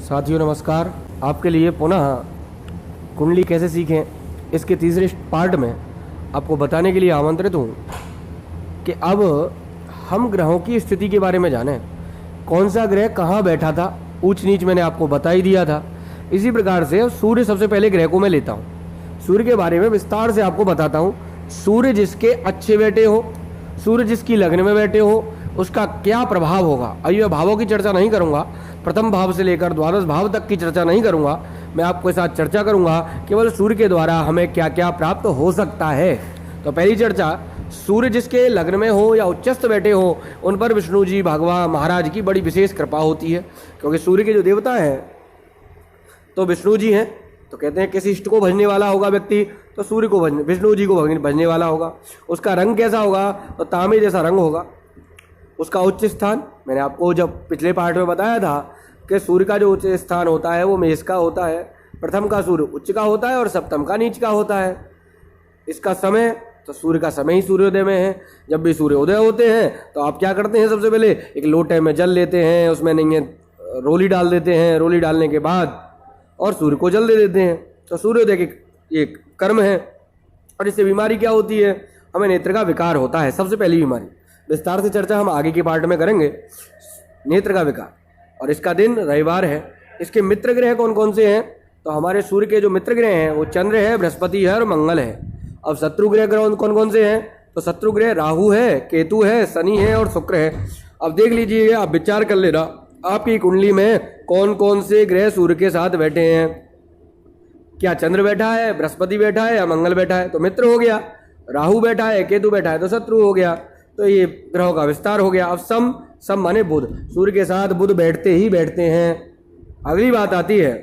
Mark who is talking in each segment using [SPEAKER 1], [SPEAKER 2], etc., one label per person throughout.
[SPEAKER 1] साथियों नमस्कार। आपके लिए पुनः कुंडली कैसे सीखें इसके तीसरे पार्ट में आपको बताने के लिए आमंत्रित हूँ कि अब हम ग्रहों की स्थिति के बारे में जानें। कौन सा ग्रह कहाँ बैठा था, ऊंच नीच मैंने आपको बता ही दिया था। इसी प्रकार से सूर्य सबसे पहले ग्रह को मैं लेता हूँ। सूर्य के बारे में विस्तार से आपको बताता हूँ। सूर्य जिसके अच्छे बैठे हो, सूर्य जिसकी लग्न में बैठे हो, उसका क्या प्रभाव होगा। अभी मैं भावों की चर्चा नहीं करूंगा, प्रथम भाव से लेकर द्वादश भाव तक की चर्चा नहीं करूंगा। मैं आपके साथ चर्चा करूंगा केवल सूर्य के द्वारा हमें क्या क्या प्राप्त हो सकता है। तो पहली चर्चा, सूर्य जिसके लग्न में हो या उच्चस्थ बैठे हो, उन पर विष्णु जी भगवान महाराज की बड़ी विशेष कृपा होती है। क्योंकि सूर्य के जो देवता हैं तो विष्णु जी हैं। तो कहते हैं किसी इष्ट को भजने वाला होगा व्यक्ति तो सूर्य को भजने, विष्णु जी को भजने वाला होगा। उसका रंग कैसा होगा तो तांबे जैसा रंग होगा। उसका उच्च स्थान, मैंने आपको जब पिछले पार्ट में बताया था कि सूर्य का जो उच्च स्थान होता है वो मेष का होता है। प्रथम का सूर्य उच्च का होता है और सप्तम का नीच का होता है। इसका समय, तो सूर्य का समय ही सूर्योदय में है। जब भी सूर्योदय होते हैं तो आप क्या करते हैं, सबसे पहले एक लोटे में जल लेते हैं, उसमें नहीं रोली डाल देते हैं। रोली डालने के बाद और सूर्य को जल दे देते हैं। तो सूर्योदय के एक कर्म है। और इससे बीमारी क्या होती है, हमें नेत्र का विकार होता है। सबसे पहली बीमारी, विस्तार से चर्चा हम आगे के पार्ट में करेंगे, नेत्र का विकार। और इसका दिन रविवार है। इसके मित्र ग्रह कौन कौन से हैं, तो हमारे सूर्य के जो मित्र ग्रह हैं वो चंद्र है, बृहस्पति है और मंगल है। अब शत्रु ग्रह कौन कौन से हैं, तो शत्रु ग्रह राहु है, केतु है, शनि है और शुक्र है। अब देख लीजिए, आप विचार कर लेना आपकी कुंडली में कौन कौन से ग्रह सूर्य के साथ बैठे हैं। क्या चंद्र बैठा है, बृहस्पति बैठा है या मंगल बैठा है, तो मित्र हो गया। राहु बैठा है, केतु बैठा है तो शत्रु हो गया। तो ये ग्रहों का विस्तार हो गया। अब सम माने बुध, सूर्य के साथ बुध बैठते ही बैठते हैं। अगली बात आती है,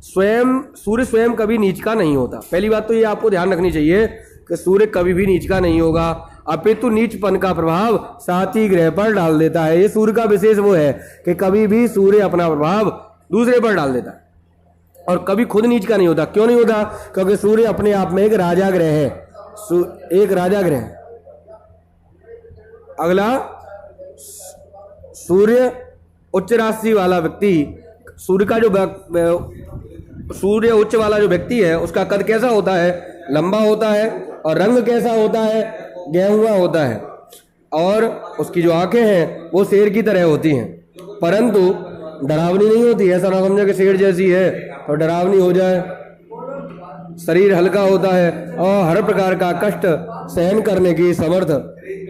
[SPEAKER 1] सूर्य स्वयं कभी नीच का नहीं होता। पहली बात तो ये आपको ध्यान रखनी चाहिए कि सूर्य कभी भी नीच का नहीं होगा, अपितु नीचपन का प्रभाव साथी ग्रह पर डाल देता है। ये सूर्य का विशेष वो है कि कभी भी सूर्य अपना प्रभाव दूसरे पर डाल देता है और कभी खुद नीच का नहीं होता। क्यों नहीं होता, क्योंकि सूर्य अपने आप में एक राजा ग्रह है, एक राजा ग्रह है। अगला, सूर्य उच्च राशि वाला व्यक्ति, सूर्य का जो सूर्य उच्च वाला जो व्यक्ति है उसका कद कैसा होता है, लंबा होता है। और रंग कैसा होता है, गेहुआ होता है। और उसकी जो आंखें हैं वो शेर की तरह होती हैं, परंतु डरावनी नहीं होती। ऐसा ना समझो कि शेर जैसी है और डरावनी हो जाए। शरीर हल्का होता है और हर प्रकार का कष्ट सहन करने की समर्थ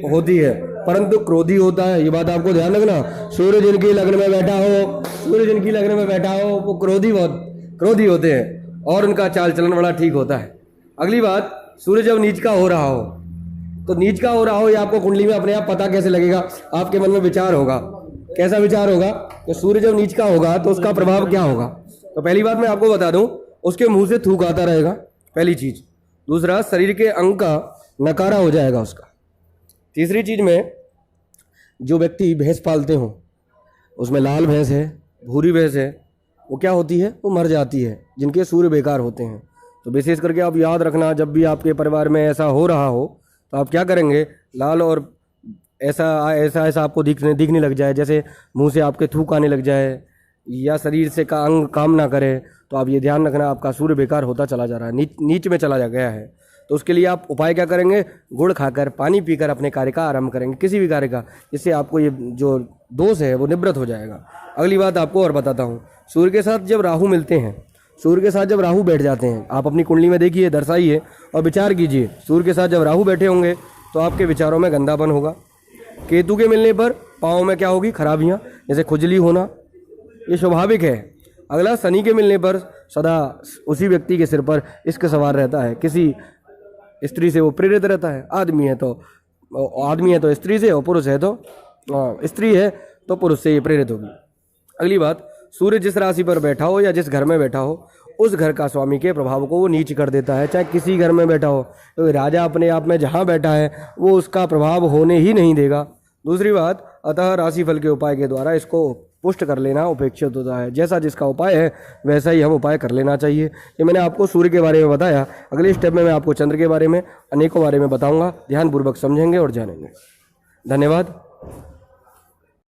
[SPEAKER 1] होती है, परंतु क्रोधी होता है। ये बात आपको ध्यान रखना। सूर्य जिनकी लग्न में बैठा हो, सूर्य जिनकी लग्न में बैठा हो वो क्रोधी होते हैं और उनका चाल चलन बड़ा ठीक होता है। अगली बात, सूर्य जब नीच का हो रहा हो, तो नीच का हो रहा हो ये आपको कुंडली में अपने आप पता कैसे लगेगा, आपके मन में विचार होगा। कैसा विचार होगा कि सूर्य जब नीच का होगा तो उसका प्रभाव क्या होगा। तो पहली बात मैं आपको बता दूं, उसके मुंह से थूक आता रहेगा, पहली चीज। दूसरा, शरीर के अंग का नकारा हो जाएगा उसका। तीसरी चीज में, जो व्यक्ति भैंस पालते हो, उसमें लाल भैंस है, भूरी भैंस है, वो क्या होती है, वो मर जाती है, जिनके सूर्य बेकार होते हैं। तो विशेष करके आप याद रखना, जब भी आपके परिवार में ऐसा हो रहा हो तो आप क्या करेंगे, लाल और ऐसा आपको दिखने लग जाए, जैसे मुंह से आपके थूक आने लग जाए या शरीर से का अंग काम ना करे, तो आप ये ध्यान रखना आपका सूर्य बेकार होता चला जा रहा है, नीच में चला जा गया है। तो उसके लिए आप उपाय क्या करेंगे, गुड़ खाकर, पानी पीकर अपने कार्य का आरंभ करेंगे, किसी भी कार्य का, जिससे आपको ये जो दोष है वो निवृत्त हो जाएगा। अगली बात आपको और बताता हूँ, सूर्य के साथ जब राहु मिलते हैं, सूर्य के साथ जब राहु बैठ जाते हैं, आप अपनी कुंडली में देखिए, दर्शाइए और विचार कीजिए। सूर्य के साथ जब राहु बैठे होंगे तो आपके विचारों में गंदापन होगा। केतु के मिलने पर पाँव में क्या होगी, खराबियाँ, जैसे खुजली होना, ये स्वाभाविक है। अगला, शनि के मिलने पर सदा उसी व्यक्ति के सिर पर इश्क सवार रहता है, किसी स्त्री से वो प्रेरित रहता है। आदमी है तो स्त्री से, और पुरुष है तो स्त्री है तो पुरुष से ये प्रेरित होगी। अगली बात, सूर्य जिस राशि पर बैठा हो या जिस घर में बैठा हो, उस घर का स्वामी के प्रभाव को वो नीच कर देता है, चाहे किसी घर में बैठा हो। तो राजा अपने आप में जहाँ बैठा है वो उसका प्रभाव होने ही नहीं देगा। दूसरी बात, अतः राशिफल के उपाय के द्वारा इसको पुष्ट कर लेना अपेक्षित होता है। जैसा जिसका उपाय है वैसा ही हम उपाय कर लेना चाहिए। ये मैंने आपको सूर्य के बारे में बताया। अगले स्टेप में मैं आपको चंद्र के बारे में, अनेकों बारे में बताऊंगा। ध्यानपूर्वक समझेंगे और जानेंगे। धन्यवाद।